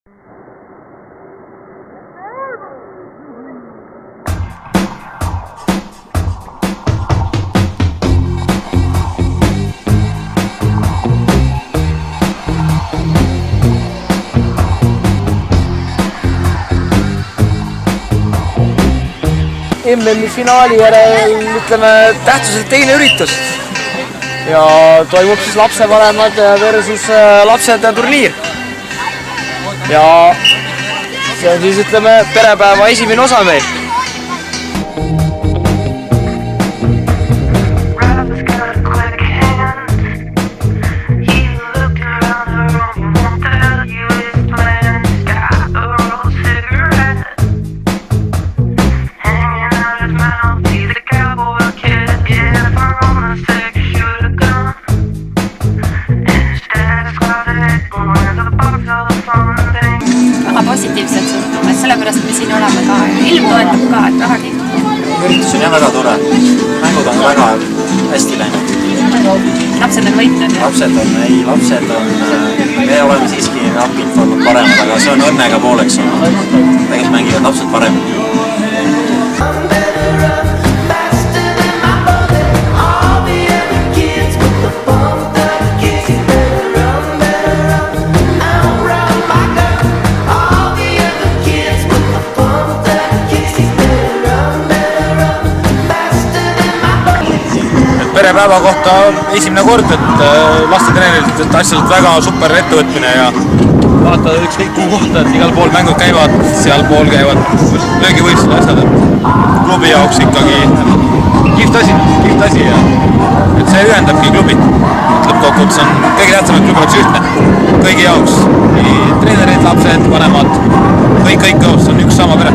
MM-i finaali järel, ütleme, tähtsuselt teine üritus ja toimub siis lapsevanemad versus lapsed turniir. Ja see on siis, ütleme, perepäeva esimene osa meil. Positiivselt suhtume, sellepärast me siin oleme ka. Ilm toetab ka, et vähegi. Üritus on jah väga tore. Mängud on väga hästi läinud. Lapsed on võitnud? Lapsed on, me oleme siiski napilt olnud paremad, aga see on õnnega pooleks olnud. Tegelikult mängivad lapsed paremini. Perepäeva kohta esimene kord, et lastetreenerilt, et asjalt väga super ettevõtmine ja vaata ükskõik kuhu kohta, et igal pool mängud käivad, seal pool käivad löögivõistlused asjad, et klubi jaoks ikkagi kihvt asi ja et see ühendabki klubit. Lõppkokkuvõttes on kõige tähtsam, et klubi oleks ühtne kõigi jaoks, nii treenerid, lapsed, vanemad, kõik jaoks on üks sama pere.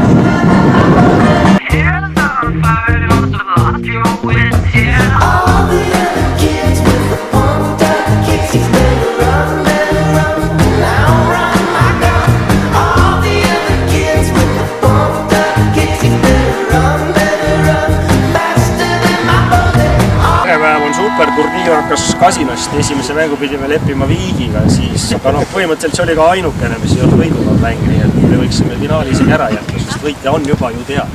Turniir hakkas Kasinast, esimese mängu pidime leppima Viigiga, siis aga põhimõtteliselt see oli ka ainukene, mis ei olnud võidunud mäng, nii et me võiksime finaali isegi ära jätta, sest võitja on juba ju teada.